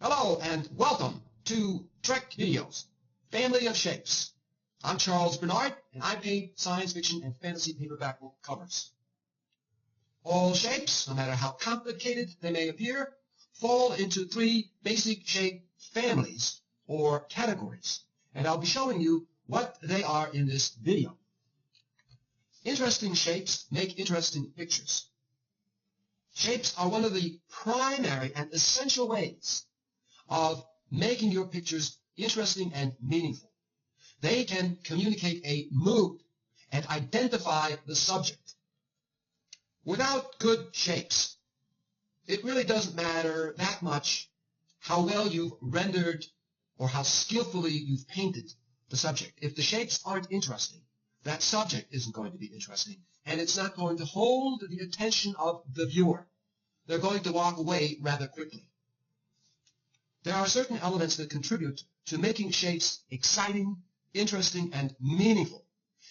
Hello and welcome to Trek Videos, Family of Shapes. I'm Charles Bernard and I paint science fiction and fantasy paperback book covers. All shapes, no matter how complicated they may appear, fall into three basic shape families or categories, and I'll be showing you what they are in this video. Interesting shapes make interesting pictures. Shapes are one of the primary and essential ways of making your pictures interesting and meaningful. They can communicate a mood and identify the subject. Without good shapes, it really doesn't matter that much how well you've rendered or how skillfully you've painted the subject. If the shapes aren't interesting, that subject isn't going to be interesting, and it's not going to hold the attention of the viewer. They're going to walk away rather quickly. There are certain elements that contribute to making shapes exciting, interesting, and meaningful,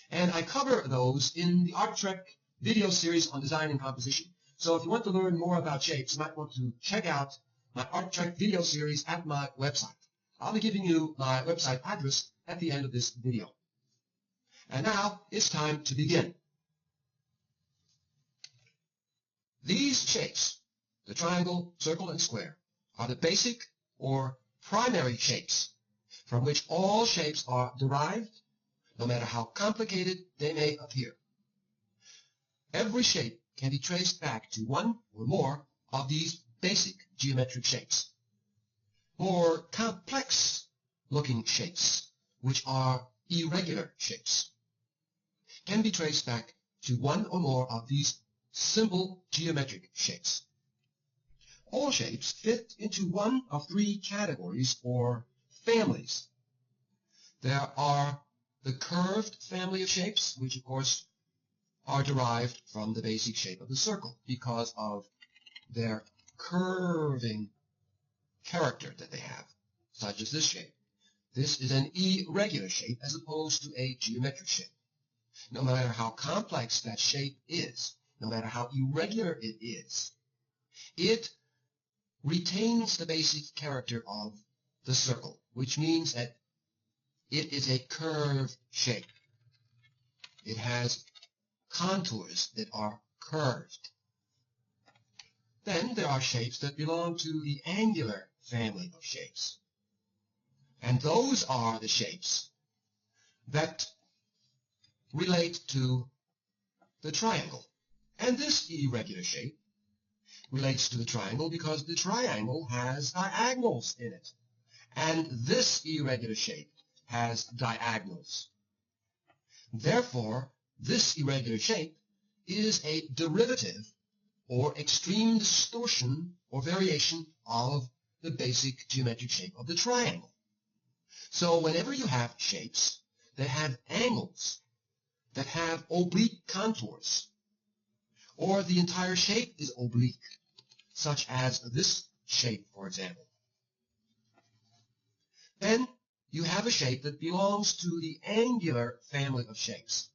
and I cover those in the Art Trek video series on design and composition. So if you want to learn more about shapes, you might want to check out my Art Trek video series at my website. I'll be giving you my website address at the end of this video. And now it's time to begin. These shapes, the triangle, circle, and square, are the basic or primary shapes from which all shapes are derived, no matter how complicated they may appear. Every shape can be traced back to one or more of these basic geometric shapes. More complex-looking shapes, which are irregular shapes, can be traced back to one or more of these simple geometric shapes. All shapes fit into one of three categories or families. There are the curved family of shapes, which of course are derived from the basic shape of the circle because of their curving character that they have, such as this shape. This is an irregular shape as opposed to a geometric shape. No matter how complex that shape is, no matter how irregular it is, it retains the basic character of the circle, which means that it is a curved shape. It has contours that are curved. Then there are shapes that belong to the angular family of shapes. And those are the shapes that relate to the triangle. And this irregular shape relates to the triangle because the triangle has diagonals in it. And this irregular shape has diagonals. Therefore, this irregular shape is a derivative or extreme distortion or variation of the basic geometric shape of the triangle. So whenever you have shapes that have angles, that have oblique contours, or the entire shape is oblique, such as this shape, for example, then you have a shape that belongs to the angular family of shapes.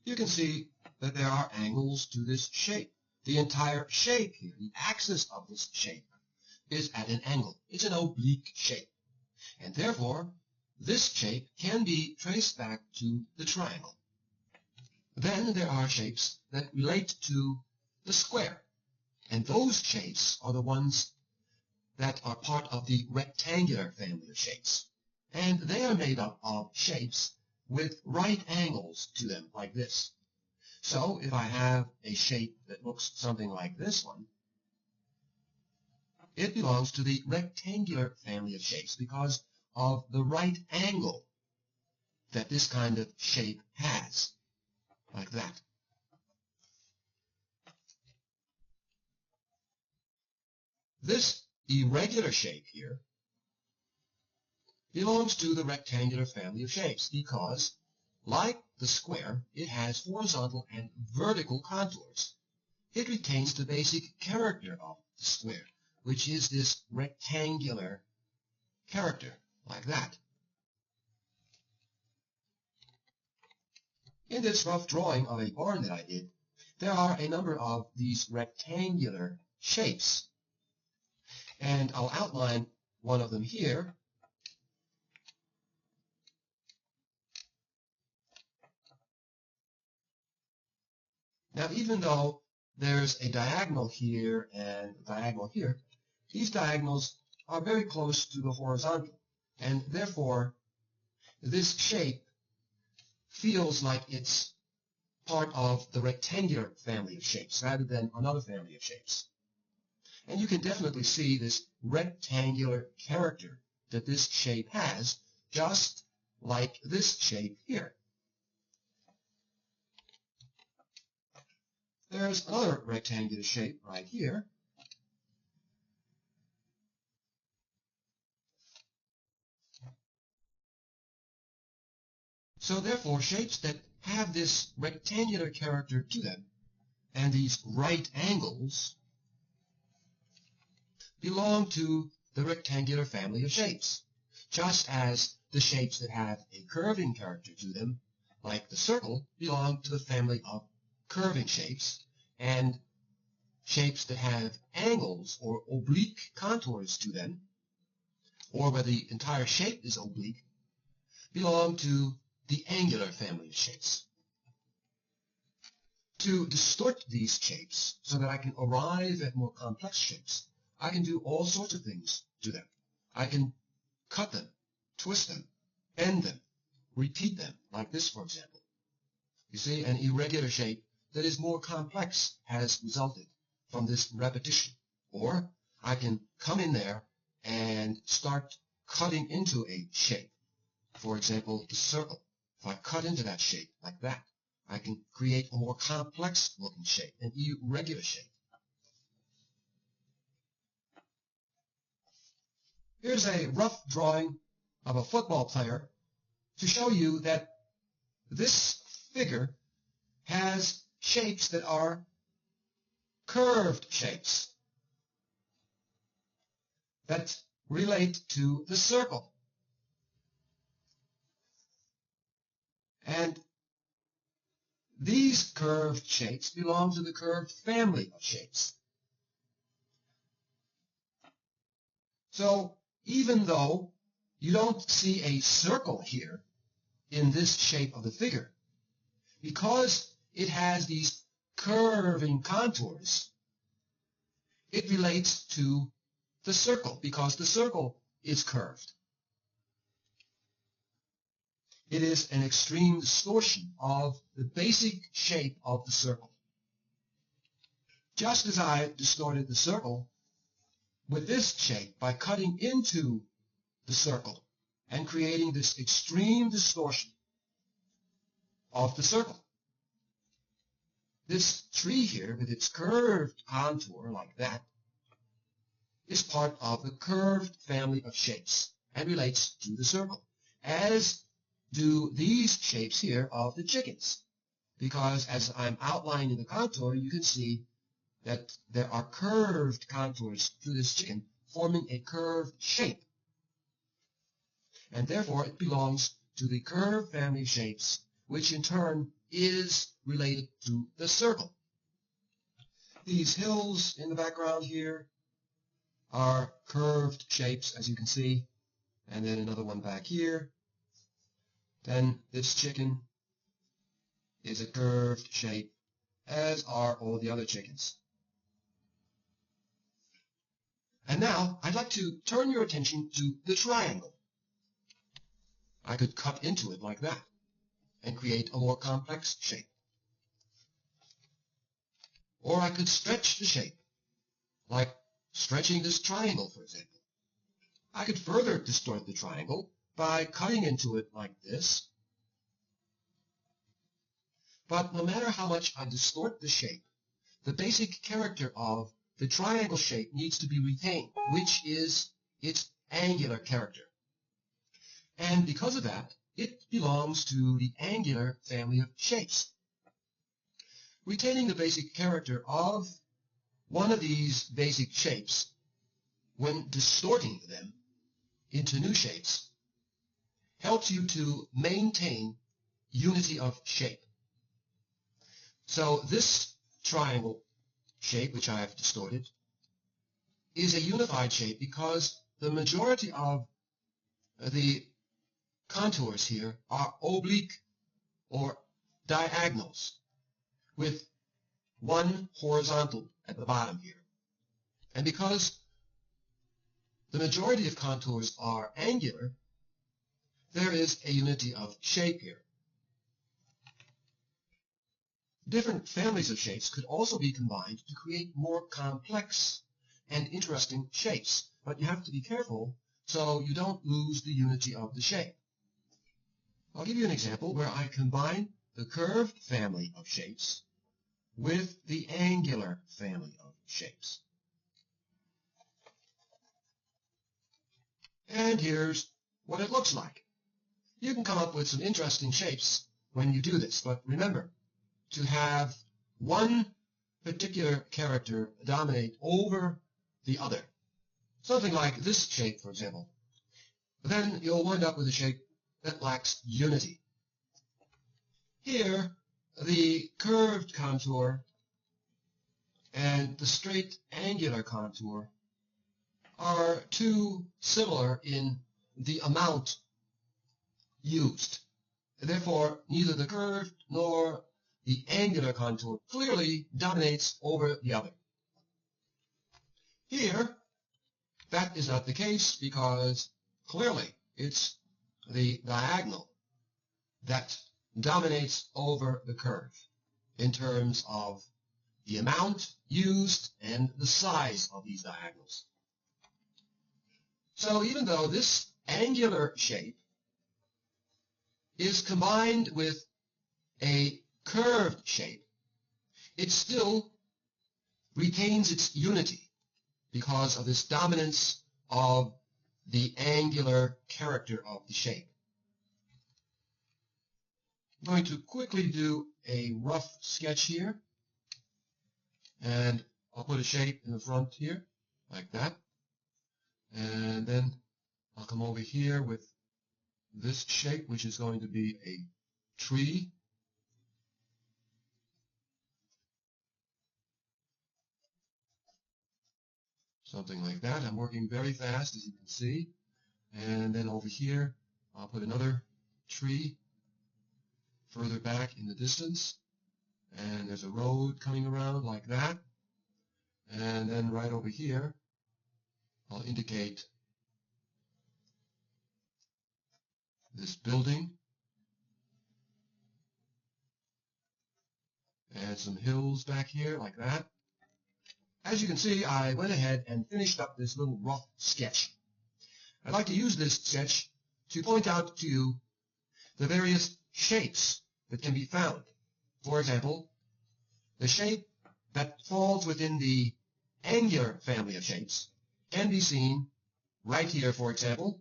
You can see that there are angles to this shape. The entire shape here, the axis of this shape, is at an angle. It's an oblique shape. And therefore, this shape can be traced back to the triangle. Then there are shapes that relate to the square. And those shapes are the ones that are part of the rectangular family of shapes. And they are made up of shapes with right angles to them, like this. So if I have a shape that looks something like this one, it belongs to the rectangular family of shapes because of the right angle that this kind of shape has, like that. This irregular shape here belongs to the rectangular family of shapes because, like the square, it has horizontal and vertical contours. It retains the basic character of the square, which is this rectangular character, like that. In this rough drawing of a barn that I did, there are a number of these rectangular shapes. And I'll outline one of them here. Now, even though there's a diagonal here and a diagonal here, these diagonals are very close to the horizontal, and therefore this shape feels like it's part of the rectangular family of shapes rather than another family of shapes. And you can definitely see this rectangular character that this shape has, just like this shape here. There's another rectangular shape right here. So therefore, shapes that have this rectangular character to them and these right angles belong to the rectangular family of shapes, just as the shapes that have a curving character to them, like the circle, belong to the family of curving shapes, and shapes that have angles or oblique contours to them, or where the entire shape is oblique, belong to the angular family of shapes. To distort these shapes so that I can arrive at more complex shapes, I can do all sorts of things to them. I can cut them, twist them, bend them, repeat them, like this, for example. You see, an irregular shape that is more complex has resulted from this repetition. Or I can come in there and start cutting into a shape. For example, the circle. If I cut into that shape like that, I can create a more complex looking shape, an irregular shape. Here's a rough drawing of a football player to show you that this figure has shapes that are curved shapes that relate to the circle. And these curved shapes belong to the curved family of shapes. So even though you don't see a circle here in this shape of the figure, because it has these curving contours, it relates to the circle because the circle is curved. It is an extreme distortion of the basic shape of the circle. Just as I distorted the circle with this shape by cutting into the circle and creating this extreme distortion of the circle. This tree here with its curved contour like that is part of the curved family of shapes and relates to the circle, as do these shapes here of the chickens, because as I'm outlining the contour, you can see that there are curved contours to this chicken forming a curved shape, and therefore it belongs to the curved family of shapes, which in turn is related to the circle. These hills in the background here are curved shapes, as you can see, and then another one back here. Then this chicken is a curved shape, as are all the other chickens. And now I'd like to turn your attention to the triangle. I could cut into it like that and create a more complex shape. Or I could stretch the shape, like stretching this triangle, for example. I could further distort the triangle by cutting into it like this. But no matter how much I distort the shape, the basic character of the triangle shape needs to be retained, which is its angular character. And because of that, it belongs to the angular family of shapes. Retaining the basic character of one of these basic shapes, when distorting them into new shapes, helps you to maintain unity of shape. So this triangle shape, which I have distorted, is a unified shape because the majority of the contours here are oblique or diagonals with one horizontal at the bottom here. And because the majority of contours are angular, there is a unity of shape here. Different families of shapes could also be combined to create more complex and interesting shapes, but you have to be careful so you don't lose the unity of the shape. I'll give you an example where I combine the curved family of shapes with the angular family of shapes. And here's what it looks like. You can come up with some interesting shapes when you do this, but remember to have one particular character dominate over the other. Something like this shape, for example. Then you'll wind up with a shape that lacks unity. Here, the curved contour and the straight angular contour are too similar in the amount used. Therefore, neither the curved nor the angular contour clearly dominates over the other. Here, that is not the case because clearly it's the diagonal that dominates over the curve in terms of the amount used and the size of these diagonals. So even though this angular shape is combined with a curved shape, it still retains its unity because of this dominance of the angular character of the shape. I'm going to quickly do a rough sketch here, and I'll put a shape in the front here, like that, and then I'll come over here with this shape, which is going to be a tree. Something like that. I'm working very fast, as you can see. And then over here, I'll put another tree further back in the distance. And there's a road coming around like that. And then right over here, I'll indicate this building and some hills back here like that. As you can see, I went ahead and finished up this little rough sketch. I'd like to use this sketch to point out to you the various shapes that can be found. For example, the shape that falls within the angular family of shapes can be seen right here, for example.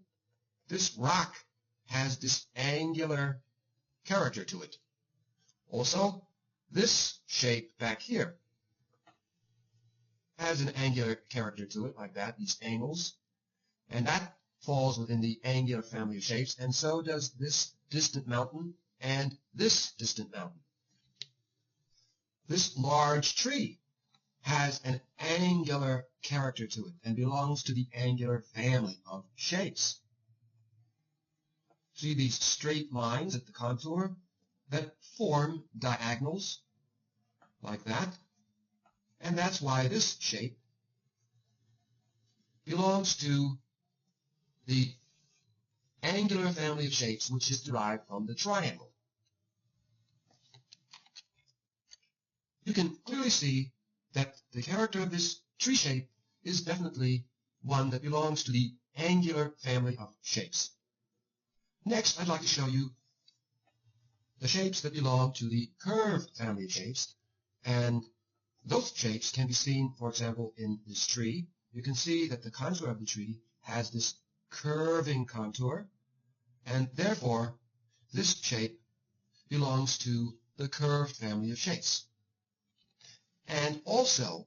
This rock has this angular character to it. Also, this shape back here has an angular character to it, like that, these angles. And that falls within the angular family of shapes, and so does this distant mountain and this distant mountain. This large tree has an angular character to it and belongs to the angular family of shapes. See these straight lines at the contour that form diagonals, like that? And that's why this shape belongs to the angular family of shapes, which is derived from the triangle. You can clearly see that the character of this tree shape is definitely one that belongs to the angular family of shapes. Next, I'd like to show you the shapes that belong to the curved family of shapes, and those shapes can be seen, for example, in this tree. You can see that the contour of the tree has this curving contour, and therefore this shape belongs to the curved family of shapes. And also,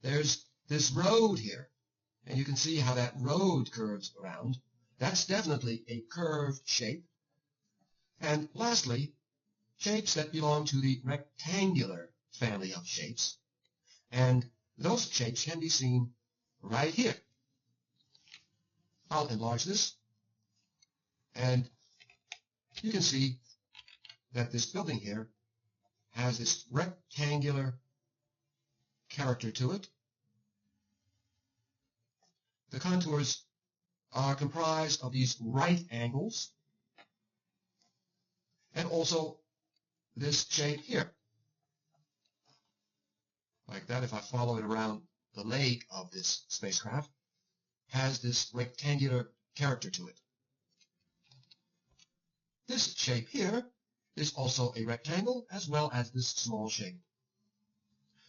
there's this road here, and you can see how that road curves around. That's definitely a curved shape. And lastly, shapes that belong to the rectangular family of shapes, and those shapes can be seen right here. I'll enlarge this, and you can see that this building here has this rectangular character to it. The contours are comprised of these right angles, and also this shape here. Like that, if I follow it around the leg of this spacecraft, has this rectangular character to it. This shape here is also a rectangle, as well as this small shape.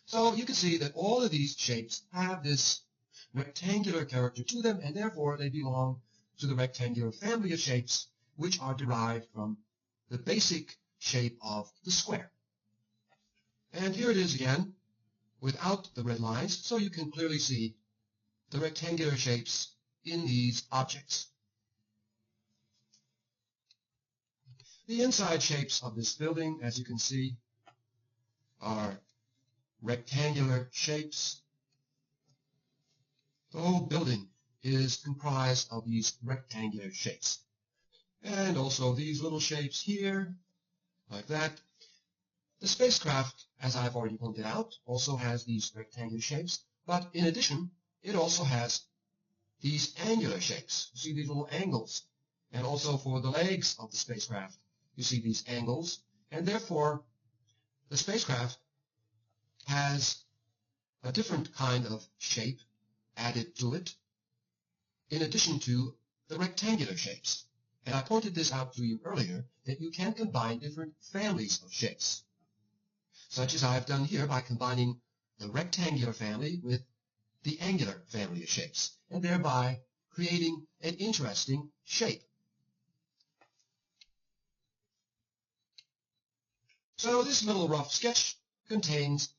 So you can see that all of these shapes have this rectangular character to them, and therefore they belong to the rectangular family of shapes, which are derived from the basic shape of the square. And here it is again, without the red lines, so you can clearly see the rectangular shapes in these objects. The inside shapes of this building, as you can see, are rectangular shapes. The whole building is comprised of these rectangular shapes. And also these little shapes here, like that. The spacecraft, as I've already pointed out, also has these rectangular shapes, but in addition, it also has these angular shapes. You see these little angles. And also for the legs of the spacecraft, you see these angles, and therefore the spacecraft has a different kind of shape added to it, in addition to the rectangular shapes. And I pointed this out to you earlier, that you can combine different families of shapes, such as I've done here by combining the rectangular family with the angular family of shapes, and thereby creating an interesting shape. So this little rough sketch contains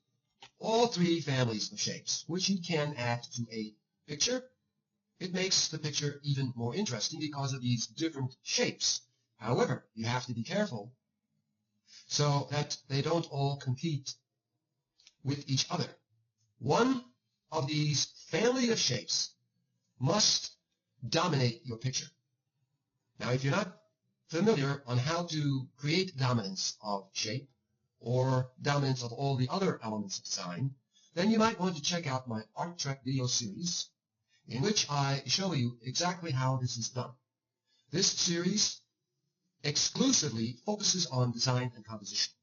all three families of shapes, which you can add to a picture. It makes the picture even more interesting because of these different shapes. However, you have to be careful so that they don't all compete with each other. One of these family of shapes must dominate your picture. Now, if you're not familiar on how to create dominance of shape or dominance of all the other elements of design, then you might want to check out my Art Trek video series, in which I show you exactly how this is done. This series exclusively focuses on design and composition.